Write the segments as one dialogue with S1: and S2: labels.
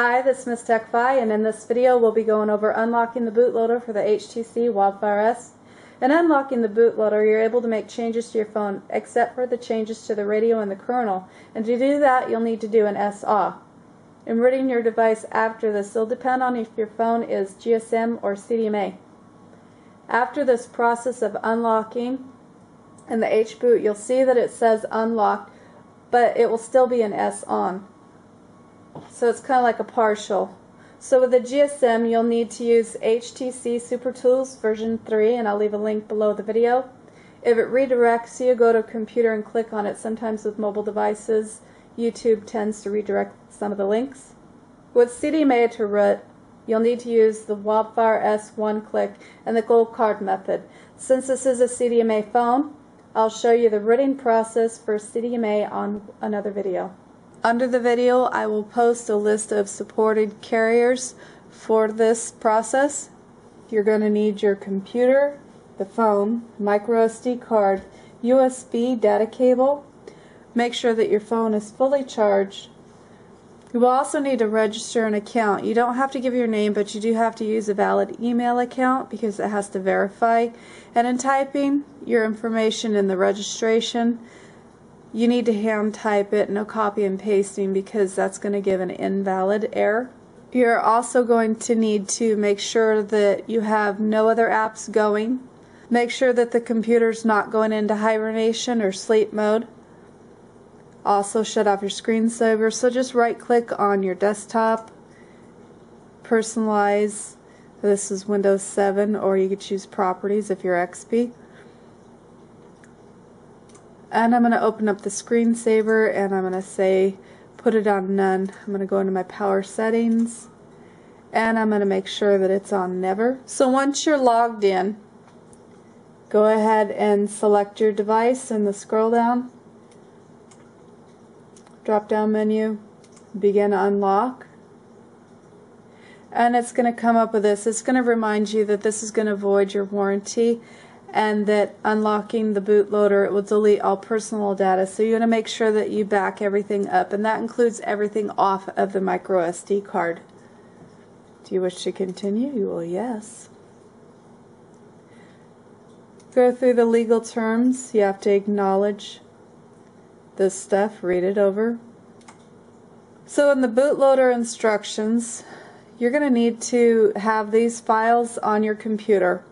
S1: Hi, this is Miss TechFi, and in this video we'll be going over unlocking the bootloader for the HTC Wildfire S. In unlocking the bootloader, you're able to make changes to your phone except for the changes to the radio and the kernel, and to do that you'll need to do an SA. In rooting your device after this, it'll depend on if your phone is GSM or CDMA. After this process of unlocking in the HBoot, you'll see that it says unlocked, but it will still be an S on. So it's kind of like a partial. So with the GSM, you'll need to use HTC Super Tools version 3, and I'll leave a link below the video. If it redirects you, go to computer and click on it. Sometimes with mobile devices, YouTube tends to redirect some of the links. With CDMA to root, you'll need to use the Wildfire S one-click and the gold card method. Since this is a CDMA phone, I'll show you the rooting process for CDMA on another video. Under the video, I will post a list of supported carriers for this process. You're going to need your computer, the phone, micro SD card, USB data cable. Make sure that your phone is fully charged. You will also need to register an account. You don't have to give your name, but you do have to use a valid email account because it has to verify. And in typing your information in the registration, you need to hand type it, no copy and pasting, because that's going to give an invalid error. You're also going to need to make sure that you have no other apps going. Make sure that the computer's not going into hibernation or sleep mode. Also shut off your screensaver, so just right click on your desktop, personalize. This is Windows 7, or you could choose properties if you're XP. And I'm going to open up the screensaver and I'm going to say put it on none. I'm going to go into my power settings and I'm going to make sure that it's on never. So once you're logged in, go ahead and select your device in the scroll down, drop down menu, begin unlock. And it's going to come up with this. It's going to remind you that this is going to void your warranty, and that unlocking the bootloader, it will delete all personal data. So you're going to make sure that you back everything up, and that includes everything off of the micro SD card. Do you wish to continue? You will, yes. Go through the legal terms. You have to acknowledge this stuff, read it over. So in the bootloader instructions, you're going to need to have these files on your computer: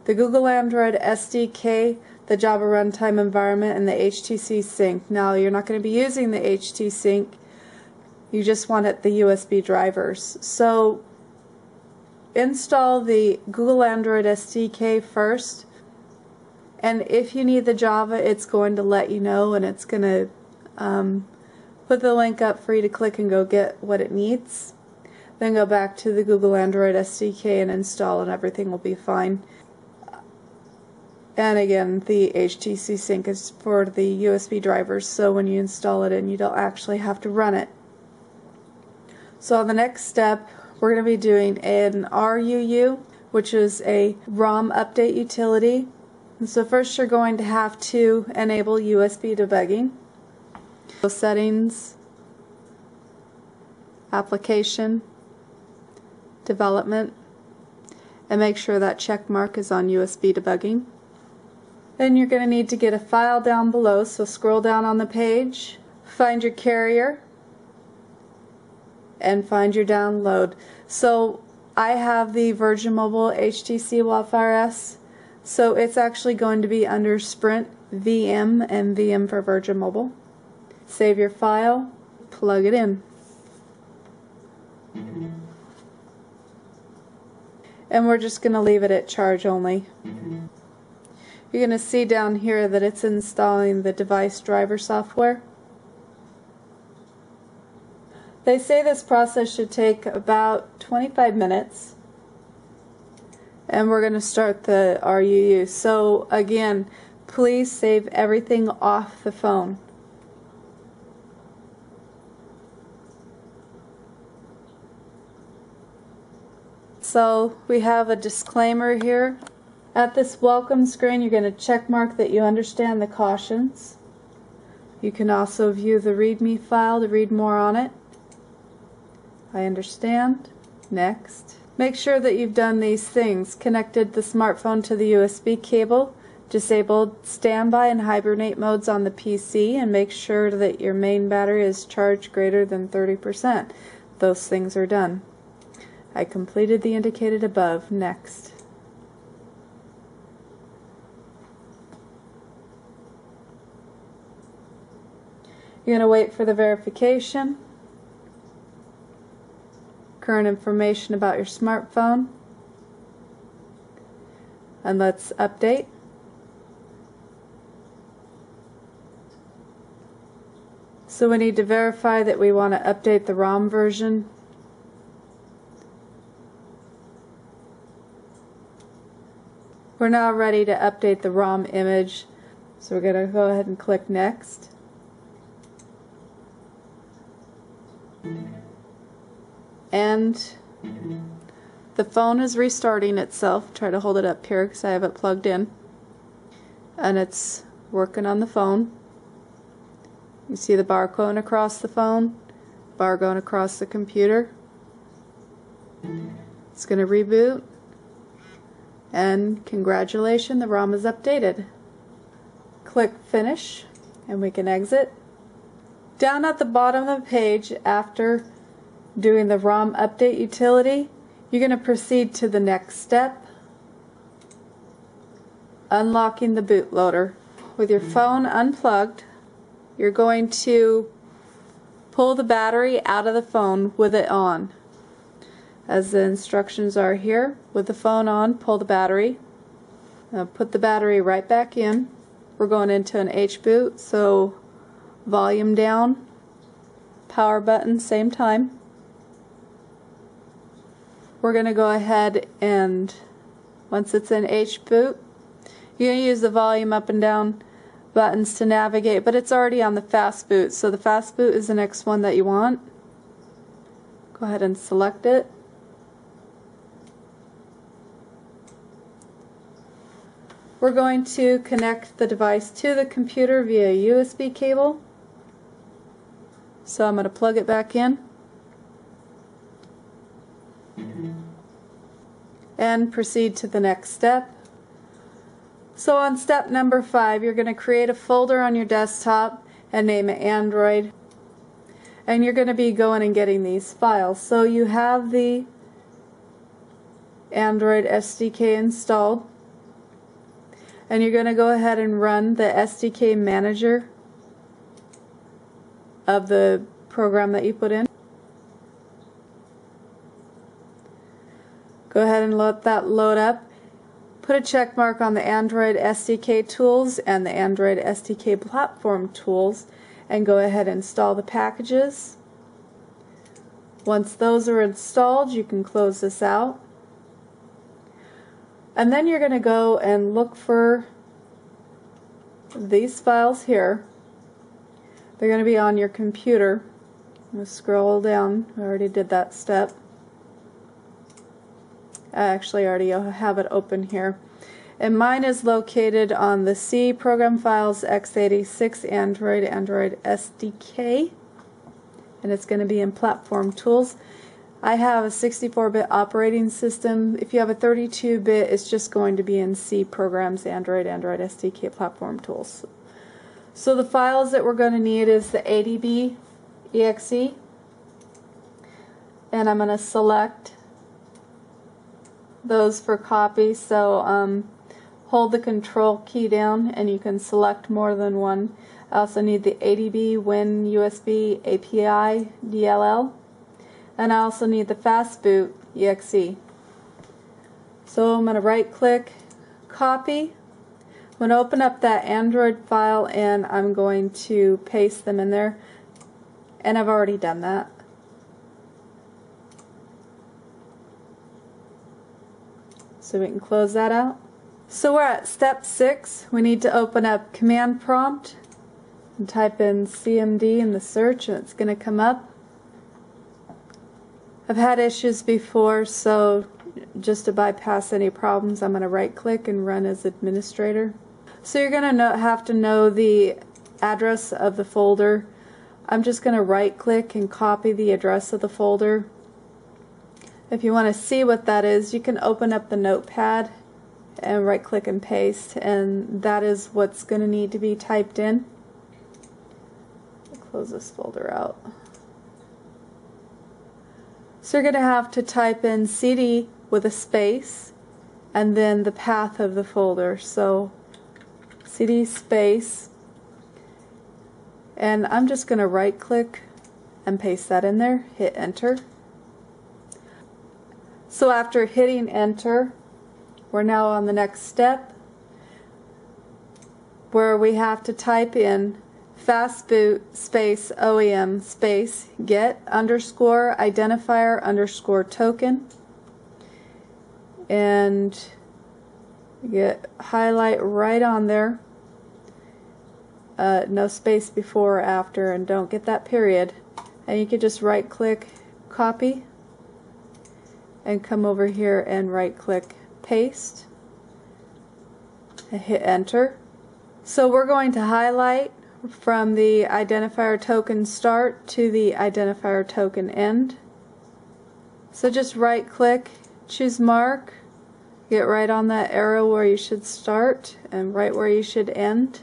S1: the Google Android SDK, the Java Runtime Environment, and the HTC Sync. Now, you're not going to be using the HTC Sync, you just want the USB drivers. So install the Google Android SDK first, and if you need the Java, it's going to let you know, and it's going to put the link up for you to click and go get what it needs. Then go back to the Google Android SDK and install, and everything will be fine. And again, the HTC Sync is for the USB drivers, so when you install it in, you don't actually have to run it. So on the next step, we're going to be doing an RUU, which is a ROM update utility. And so first you're going to have to enable USB debugging. So settings, application, development, and make sure that check mark is on USB debugging. Then you're going to need to get a file down below, so scroll down on the page, find your carrier, and find your download. So I have the Virgin Mobile HTC Wildfire S, so it's actually going to be under Sprint VM and VM for Virgin Mobile. Save your file, plug it in. And we're just going to leave it at charge only. You're going to see down here that it's installing the device driver software. They say this process should take about 25 minutes. And we're going to start the RUU. So again, please save everything off the phone. So we have a disclaimer here. At this welcome screen, you're going to check mark that you understand the cautions. You can also view the README file to read more on it. I understand. Next. Make sure that you've done these things. Connected the smartphone to the USB cable, disabled standby and hibernate modes on the PC, and make sure that your main battery is charged greater than 30%. Those things are done. I completed the indicated above. Next. You're going to wait for the verification. Current information about your smartphone. And let's update. So we need to verify that we want to update the ROM version. We're now ready to update the ROM image. So we're going to go ahead and click Next. And the phone is restarting itself. Try to hold it up here because I have it plugged in. And it's working on the phone. You see the bar going across the phone, bar going across the computer. It's going to reboot. And congratulations, the ROM is updated. Click Finish and we can exit. Down at the bottom of the page, after doing the ROM update utility, you're going to proceed to the next step, unlocking the bootloader. With your phone unplugged, you're going to pull the battery out of the phone with it on. As the instructions are here, with the phone on, pull the battery. Now put the battery right back in. We're going into an H-boot, so volume down, power button, same time. We're going to go ahead and, once it's in H-boot, you're going to use the volume up and down buttons to navigate, but it's already on the fast boot, so the fast boot is the next one that you want. Go ahead and select it. We're going to connect the device to the computer via USB cable. So I'm going to plug it back in. And proceed to the next step. So on step number 5, you're going to create a folder on your desktop and name it Android. And you're going to be going and getting these files. So you have the Android SDK installed. And you're going to go ahead and run the SDK manager of the program that you put in. Go ahead and let that load up. Put a check mark on the Android SDK tools and the Android SDK platform tools and go ahead and install the packages. Once those are installed, you can close this out. And then you're going to go and look for these files here. They're going to be on your computer. I'm going to scroll down. I already did that step. I actually already have it open here. And mine is located on the C Program Files x86 Android SDK. And it's going to be in Platform Tools. I have a 64-bit operating system. If you have a 32-bit, it's just going to be in C Programs, Android SDK Platform Tools. So the files that we're going to need is the ADB exe. And I'm going to select those for copy. So hold the control key down and you can select more than one. I also need the ADB, Win, USB, API, DLL. And I also need the fastboot exe. So I'm going to right click, copy. I'm going to open up that Android file and I'm going to paste them in there. And I've already done that. So we can close that out. So we're at step 6. We need to open up command prompt and type in CMD in the search and it's going to come up. I've had issues before, so just to bypass any problems, I'm going to right click and run as administrator. So you're going to have to know the address of the folder. I'm just going to right click and copy the address of the folder If you want to see what that is, you can open up the notepad and right click and paste, and that is what's going to need to be typed in. I'll close this folder out. So you're going to have to type in CD with a space and then the path of the folder. So CD space, and I'm just going to right click and paste that in there, hit enter. So after hitting enter, we're now on the next step where we have to type in fastboot space OEM space get underscore identifier underscore token, and get highlight right on there, no space before or after, and don't get that period, and you can just right click copy and come over here and right click paste and hit enter. So we're going to highlight from the identifier token start to the identifier token end. So just right click, choose mark, get right on that arrow where you should start and right where you should end.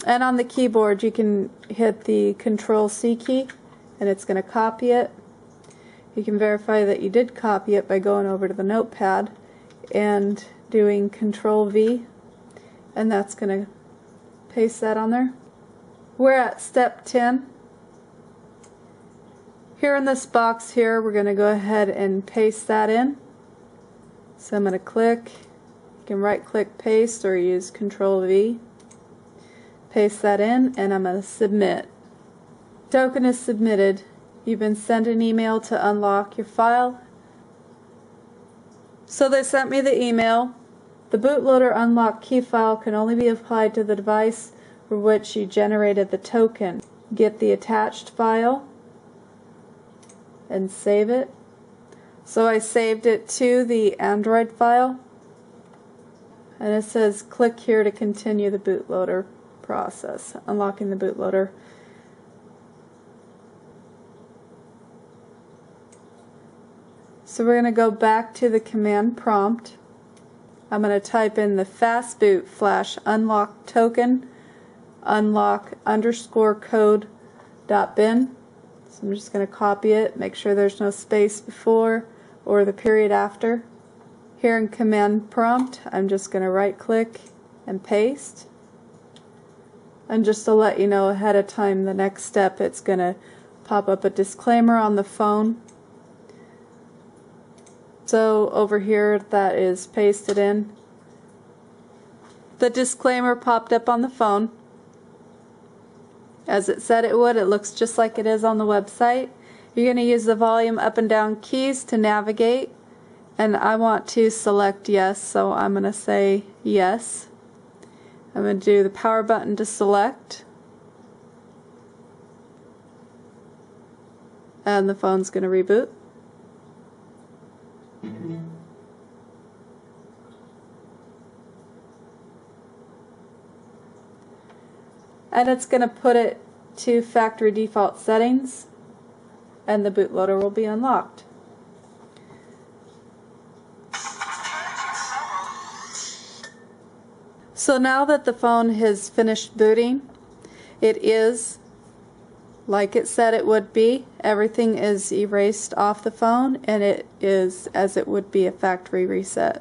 S1: And on the keyboard you can hit the Control-C key and it's going to copy it. You can verify that you did copy it by going over to the notepad and doing Control-V, and that's going to paste that on there. We're at step 10. Here in this box here, we're going to go ahead and paste that in. So I'm going to click, you can right click paste or use Control-V. Paste that in, and I'm going to submit. Token is submitted. You've been sent an email to unlock your file. So they sent me the email. The bootloader unlock key file can only be applied to the device for which you generated the token. Get the attached file and save it. So I saved it to the Android file, and it says click here to continue the bootloader process, unlocking the bootloader. So we're going to go back to the command prompt. I'm going to type in the fastboot flash unlock token unlock underscore code dot bin. So I'm just going to copy it, make sure there's no space before or the period after. Here in command prompt, I'm just going to right click and paste. And just to let you know ahead of time, the next step, it's going to pop up a disclaimer on the phone. So over here, that is pasted in. The disclaimer popped up on the phone as it said it would. It looks just like it is on the website. You're going to use the volume up and down keys to navigate, and I want to select yes, so I'm going to say yes. I'm going to do the power button to select, and the phone's going to reboot. And it's going to put it to factory default settings, and the bootloader will be unlocked. So now that the phone has finished booting, it is like it said it would be. Everything is erased off the phone, and it is as it would be a factory reset.